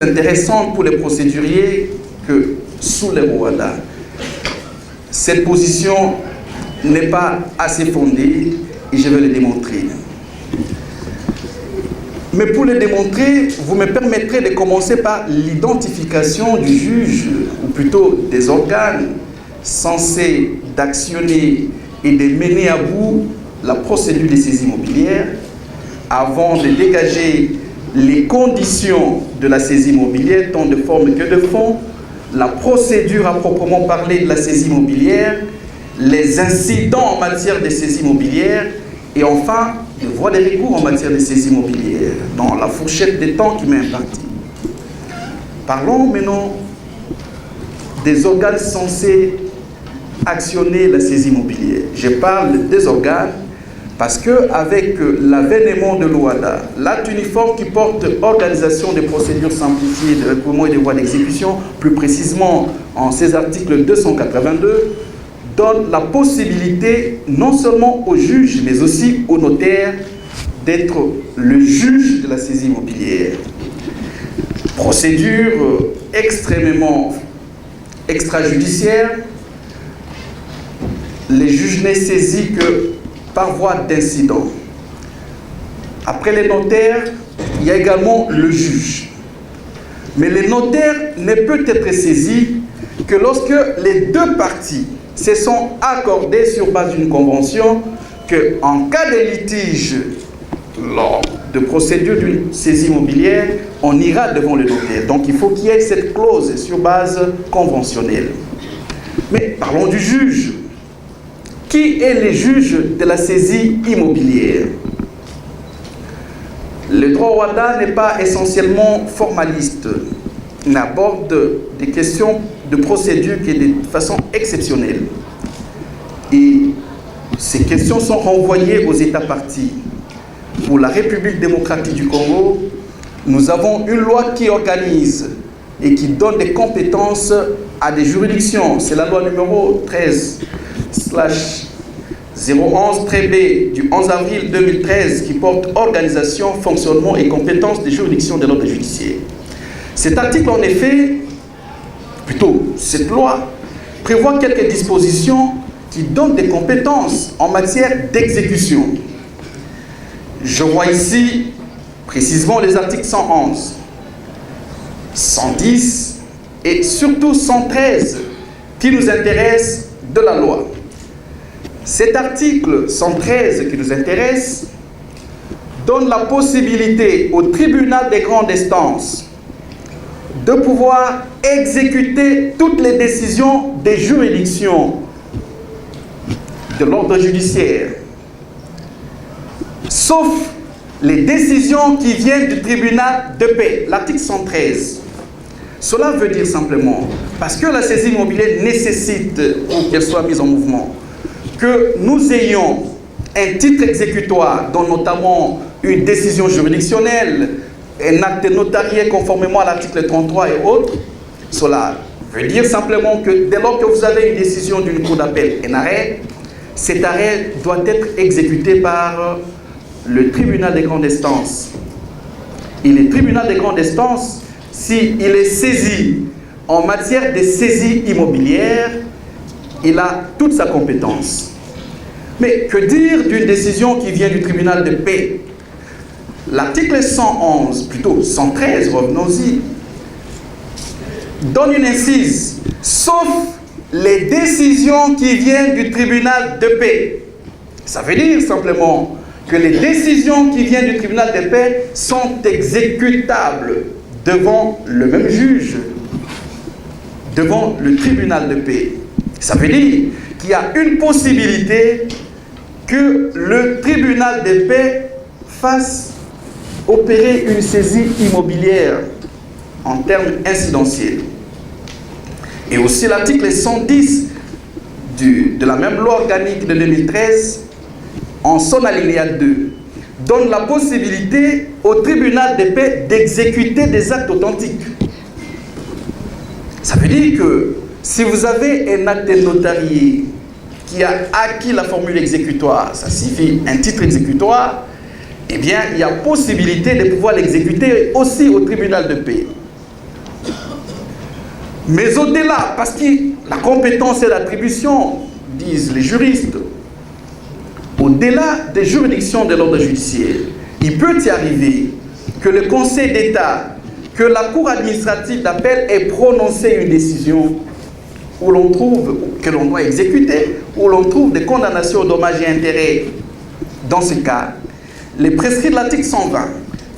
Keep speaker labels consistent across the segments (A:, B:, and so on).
A: intéressante pour les procéduriers que sous les Rwanda. Cette position n'est pas assez fondée et je vais le démontrer. Mais pour le démontrer, vous me permettrez de commencer par l'identification du juge, ou plutôt des organes censés d'actionner et de mener à bout la procédure de saisie immobilière avant de dégager les conditions de la saisie immobilière, tant de forme que de fond, la procédure à proprement parler de la saisie immobilière, les incidents en matière de saisie immobilière et enfin les voies de recours en matière de saisie immobilière, dans la fourchette des temps qui m'est impartie. Parlons maintenant des organes censés actionner la saisie immobilière. Je parle des organes parce qu'avec l'avènement de l'OADA, l'acte uniforme qui porte organisation des procédures simplifiées de recouvrement et des voies d'exécution, plus précisément en ses articles 282, donne la possibilité non seulement aux juges, mais aussi aux notaires d'être le juge de la saisie immobilière. Procédure extrêmement extrajudiciaire. Les juges n'est saisis que par voie d'incident. Après les notaires, il y a également le juge. Mais le notaire ne peut être saisi que lorsque les deux parties se sont accordées sur base d'une convention qu'en cas de litige lors de procédure d'une saisie immobilière, on ira devant le notaire. Donc il faut qu'il y ait cette clause sur base conventionnelle. Mais parlons du juge. Qui est le juge de la saisie immobilière? Le droit Rwanda n'est pas essentiellement formaliste. Il aborde des questions de procédure qui est de façon exceptionnelle. Et ces questions sont renvoyées aux États partis. Pour la République démocratique du Congo, nous avons une loi qui organise et qui donne des compétences à des juridictions. C'est la loi numéro 13/011-B du 11 avril 2013 qui porte organisation, fonctionnement et compétences des juridictions de l'ordre judiciaire. Cet article, en effet, plutôt cette loi, prévoit quelques dispositions qui donnent des compétences en matière d'exécution. Je vois ici précisément les articles 111, 110 et surtout 113 qui nous intéressent de la loi. Cet article 113 qui nous intéresse donne la possibilité au tribunal des grandes instances de pouvoir exécuter toutes les décisions des juridictions de l'ordre judiciaire, sauf les décisions qui viennent du tribunal de paix, l'article 113. Cela veut dire simplement, parce que la saisie immobilière nécessite, pour qu'elle soit mise en mouvement, que nous ayons un titre exécutoire, dont notamment une décision juridictionnelle, un acte notarié conformément à l'article 33 et autres. Cela veut dire simplement que dès lors que vous avez une décision d'une cour d'appel, un arrêt, cet arrêt doit être exécuté par le tribunal des grandes instances. Et le tribunal des grandes instances, s'il est saisi en matière de saisie immobilière, il a toute sa compétence. Mais que dire d'une décision qui vient du tribunal de paix? L'article 111, plutôt 113, revenons-y, donne une incise, sauf les décisions qui viennent du tribunal de paix. Ça veut dire simplement que les décisions qui viennent du tribunal de paix sont exécutables devant le même juge, devant le tribunal de paix. Ça veut dire qu'il y a une possibilité que le tribunal de paix fasse opérer une saisie immobilière en termes incidentiels. Et aussi l'article 110 de la même loi organique de 2013, en son alinéa 2, donne la possibilité au tribunal de paix d'exécuter des actes authentiques. Ça veut dire que si vous avez un acte notarié qui a acquis la formule exécutoire, ça signifie un titre exécutoire, eh bien, il y a possibilité de pouvoir l'exécuter aussi au tribunal de paix. Mais au-delà, parce que la compétence et l'attribution, disent les juristes, au-delà des juridictions de l'ordre judiciaire, il peut y arriver que le Conseil d'État, que la Cour administrative d'appel ait prononcé une décision où l'on trouve que l'on doit exécuter, où l'on trouve des condamnations aux dommages et intérêts. Dans ce cas, les prescrits de l'article 120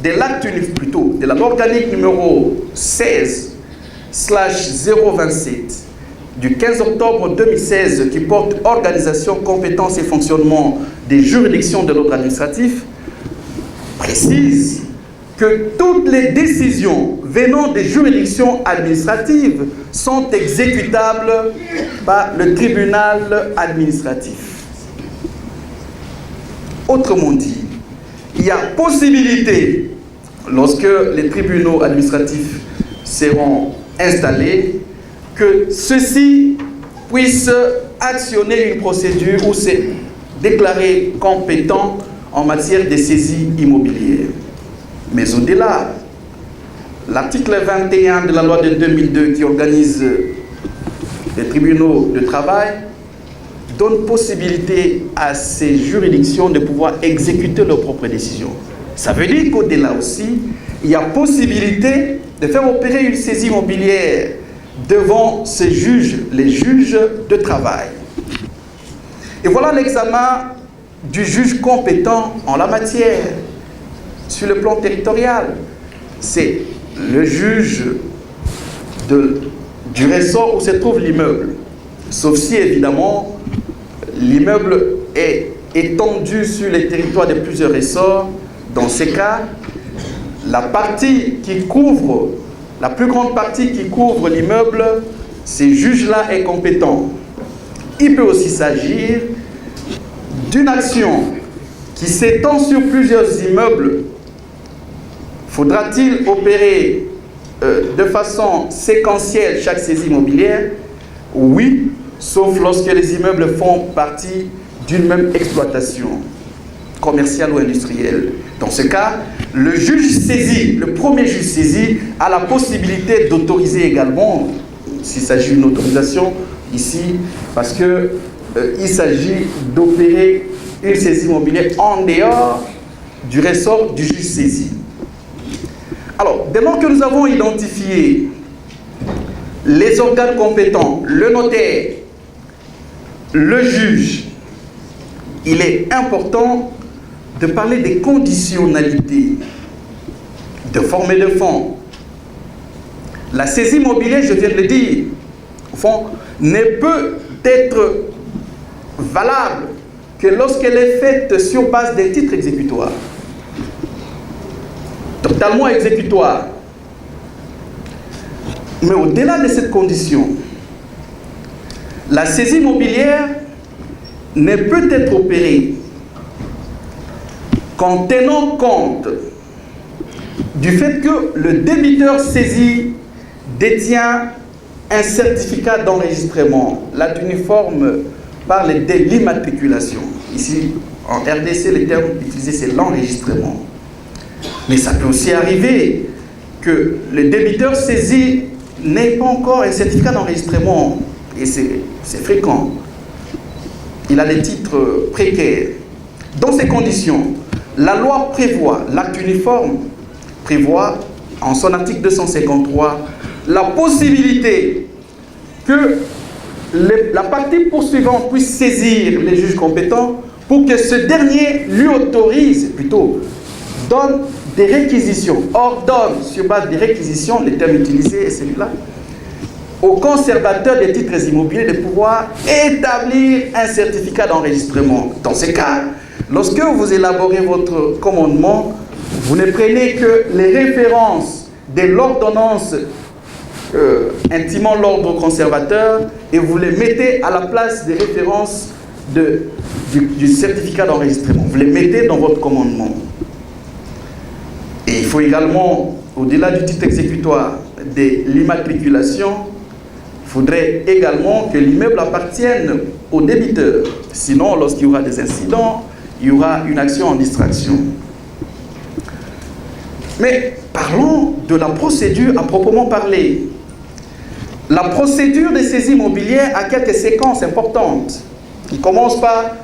A: de l'acte plutôt de la loi organique numéro 16/027 du 15 octobre 2016 qui porte organisation, compétence et fonctionnement des juridictions de l'ordre administratif précise que toutes les décisions venant des juridictions administratives sont exécutables par le tribunal administratif. Autrement dit, il y a possibilité, lorsque les tribunaux administratifs seront installés, que ceux-ci puissent actionner une procédure ou se déclarer compétents en matière de saisie immobilière. Mais au-delà, l'article 21 de la loi de 2002 qui organise les tribunaux de travail donne possibilité à ces juridictions de pouvoir exécuter leurs propres décisions. Ça veut dire qu'au-delà aussi, il y a possibilité de faire opérer une saisie immobilière devant ces juges, les juges de travail. Et voilà l'examen du juge compétent en la matière. Sur le plan territorial, c'est le juge du ressort où se trouve l'immeuble. Sauf si, évidemment, l'immeuble est étendu sur les territoires de plusieurs ressorts. Dans ces cas, la plus grande partie qui couvre l'immeuble, ces juges-là est compétent. Il peut aussi s'agir d'une action qui s'étend sur plusieurs immeubles. Faudra-t-il opérer de façon séquentielle chaque saisie immobilière? Oui, sauf lorsque les immeubles font partie d'une même exploitation, commerciale ou industrielle. Dans ce cas, le juge saisi, le premier juge saisi, a la possibilité d'autoriser également, s'il s'agit d'une autorisation ici, parce qu'il s'agit d'opérer une saisie immobilière en dehors du ressort du juge saisi. Alors, dès lors que nous avons identifié les organes compétents, le notaire, le juge, il est important de parler des conditionnalités de forme et de fond. La saisie immobilière, je viens de le dire, au fond, ne peut être valable que lorsqu'elle est faite sur base des titres exécutoires. Totalement exécutoire. Mais au-delà de cette condition, la saisie immobilière ne peut être opérée qu'en tenant compte du fait que le débiteur saisi détient un certificat d'enregistrement. L'acte uniforme parle de l'immatriculation. Ici, en RDC, le terme utilisé, c'est l'enregistrement. Mais ça peut aussi arriver que le débiteur saisi n'ait pas encore un certificat d'enregistrement. Et c'est fréquent. Il a des titres précaires. Dans ces conditions, la loi prévoit, l'acte uniforme prévoit, en son article 253, la possibilité que la partie poursuivante puisse saisir les juges compétents pour que ce dernier lui autorise, plutôt, donne des réquisitions, ordonne sur base des réquisitions, le terme utilisé est celui-là, au conservateur des titres immobiliers de pouvoir établir un certificat d'enregistrement. Dans ce cas, lorsque vous élaborez votre commandement, vous ne prenez que les références de l'ordonnance intimant l'ordre conservateur et vous les mettez à la place des références du certificat d'enregistrement. Vous les mettez dans votre commandement. Et il faut également, au-delà du titre exécutoire de l'immatriculation, il faudrait également que l'immeuble appartienne au débiteur. Sinon, lorsqu'il y aura des incidents, il y aura une action en distraction. Mais parlons de la procédure à proprement parler. La procédure de saisie immobilière a quelques séquences importantes qui commencent par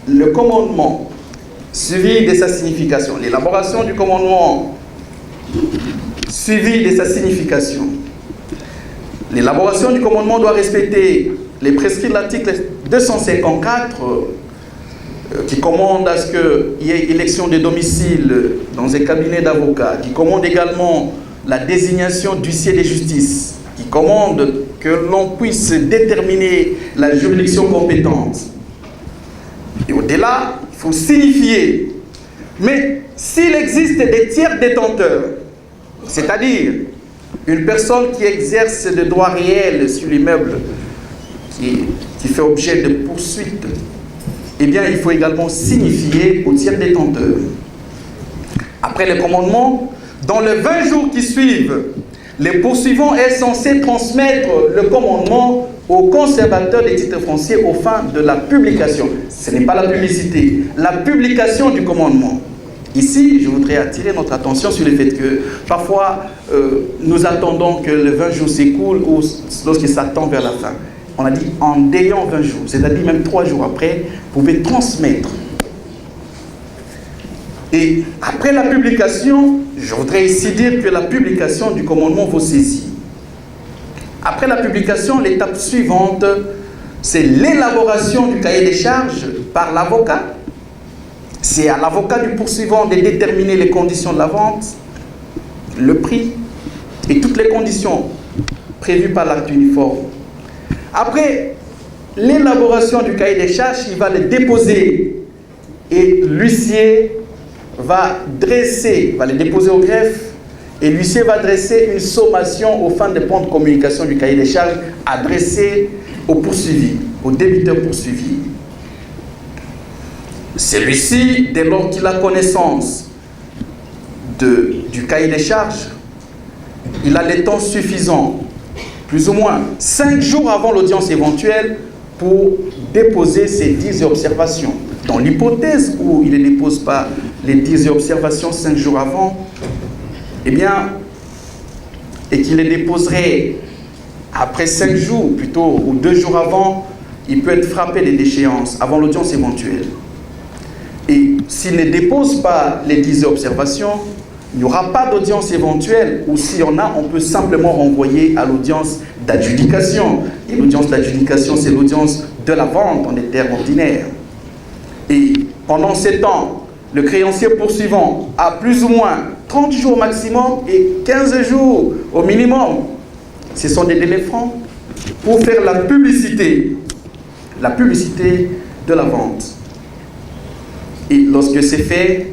A: le commandement, suivi de sa signification. L'élaboration du commandement, suivi de sa signification. L'élaboration du commandement doit respecter les prescrits de l'article 254 qui commande à ce qu'il y ait élection de domicile dans un cabinet d'avocats, qui commande également la désignation d'huissier de justice, qui commande que l'on puisse déterminer la juridiction compétente. Et au-delà, il faut signifier. Mais s'il existe des tiers détenteurs, c'est-à-dire une personne qui exerce des droits réels sur l'immeuble, qui fait objet de poursuites, eh bien, il faut également signifier aux tiers détenteurs. Après le commandement, dans les 20 jours qui suivent, les poursuivants est censé transmettre le commandement au conservateur des titres fonciers aux fins de la publication. Ce n'est pas la publicité, la publication du commandement. Ici, je voudrais attirer notre attention sur le fait que parfois, nous attendons que les 20 jours s'écoulent ou lorsqu'il s'attend vers la fin. On a dit en ayant 20 jours, c'est-à-dire même 3 jours après, vous pouvez transmettre. Et après la publication, je voudrais ici dire que la publication du commandement vaut saisie. Après la publication, l'étape suivante, c'est l'élaboration du cahier des charges par l'avocat. C'est à l'avocat du poursuivant de déterminer les conditions de la vente, le prix et toutes les conditions prévues par l'acte uniforme. Après l'élaboration du cahier des charges, il va le déposer et l'huissier va le déposer au greffe et l'huissier va dresser une sommation aux fins de prendre communication du cahier des charges adressé au poursuivi, au débiteur poursuivi. Celui-ci, dès lors qu'il a connaissance du cahier des charges, il a le temps suffisant, plus ou moins 5 jours avant l'audience éventuelle, pour déposer ses 10 observations. Dans l'hypothèse où il ne dépose pas les 10 observations 5 jours avant, eh bien, et qu'il les déposerait après 5 jours, plutôt, ou 2 jours avant, il peut être frappé de déchéance avant l'audience éventuelle. Et s'il ne dépose pas les 10 observations, il n'y aura pas d'audience éventuelle, ou s'il y en a, on peut simplement renvoyer à l'audience d'adjudication. Et l'audience d'adjudication, c'est l'audience de la vente en des termes ordinaires. Et pendant ce temps, le créancier poursuivant a plus ou moins 30 jours maximum et 15 jours au minimum. Ce sont des délais francs pour faire la publicité de la vente. Et lorsque c'est fait,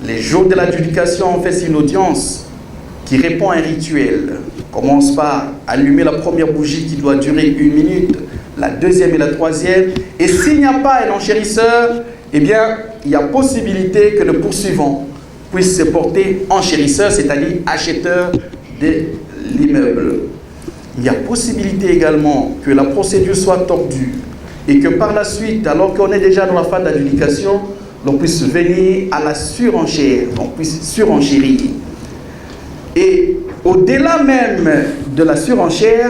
A: les jours de l'adjudication, on fait une audience qui répond à un rituel. On commence par allumer la première bougie qui doit durer 1 minute, la deuxième et la troisième. Et s'il n'y a pas un enchérisseur, eh bien, il y a possibilité que le poursuivant puisse se porter enchérisseur, c'est-à-dire acheteur de l'immeuble. Il y a possibilité également que la procédure soit tordue et que par la suite, alors qu'on est déjà dans la phase d'adjudication, l'on puisse venir à la surenchère, on puisse surenchérir. Et au-delà même de la surenchère,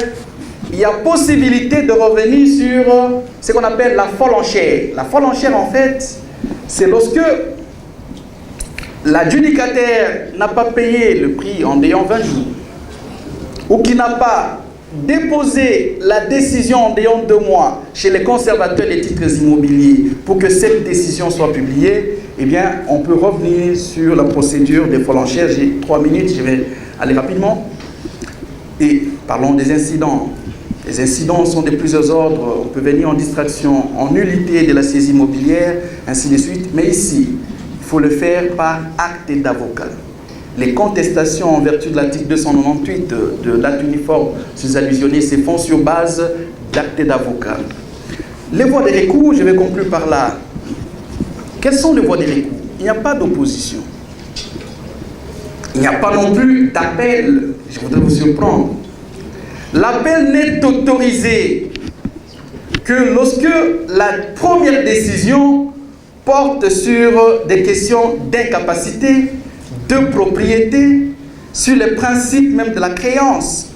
A: il y a possibilité de revenir sur ce qu'on appelle la folle enchère. La folle enchère, en fait, c'est lorsque l'adjudicataire n'a pas payé le prix en ayant 20 jours, ou qui n'a pas déposer la décision en ayant 2 mois chez les conservateurs des titres immobiliers pour que cette décision soit publiée, eh bien, on peut revenir sur la procédure des folles enchères. J'ai 3 minutes, je vais aller rapidement. Et parlons des incidents. Les incidents sont de plusieurs ordres. On peut venir en distraction, en nullité de la saisie immobilière, ainsi de suite. Mais ici, il faut le faire par acte d'avocat. Les contestations en vertu de l'article 298 de l'acte uniforme sur allusionné se font sur base d'actes d'avocat. Les voies de recours, je vais conclure par là. Quelles sont les voies de recours? Il n'y a pas d'opposition. Il n'y a pas non plus d'appel. Je voudrais vous surprendre. L'appel n'est autorisé que lorsque la première décision porte sur des questions d'incapacité, de propriété, sur les principes même de la créance.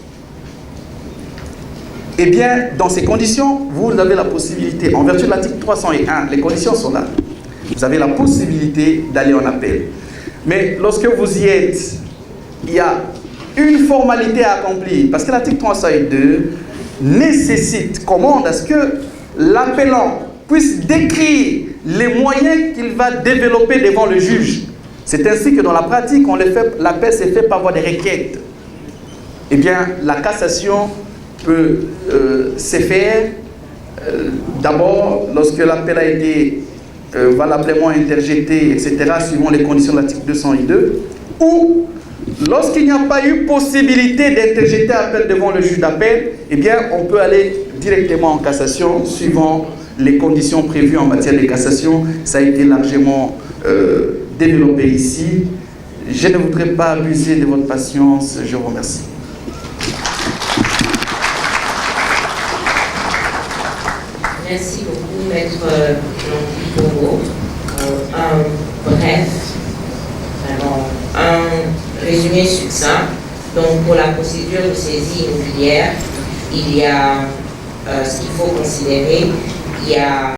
A: eh bien, dans ces conditions, vous avez la possibilité, en vertu de l'article 301, les conditions sont là, vous avez la possibilité d'aller en appel. Mais lorsque vous y êtes, il y a une formalité à accomplir, parce que l'article 302 nécessite, commande à ce que l'appelant puisse décrire les moyens qu'il va développer devant le juge. C'est ainsi que dans la pratique, l'appel s'est fait par voie de requête. Eh bien, la cassation peut se faire d'abord lorsque l'appel a été valablement interjeté, etc., suivant les conditions de l'article 202, ou lorsqu'il n'y a pas eu possibilité d'interjeter appel devant le juge d'appel, eh bien, on peut aller directement en cassation, suivant les conditions prévues en matière de cassation. Ça a été largement développé ici. Je ne voudrais pas abuser de votre patience. Je vous remercie.
B: Merci beaucoup, Maître Jean-Pierre. Un résumé succinct. Donc, pour la procédure de saisie immobilière, il y a ce qu'il faut considérer. Il y a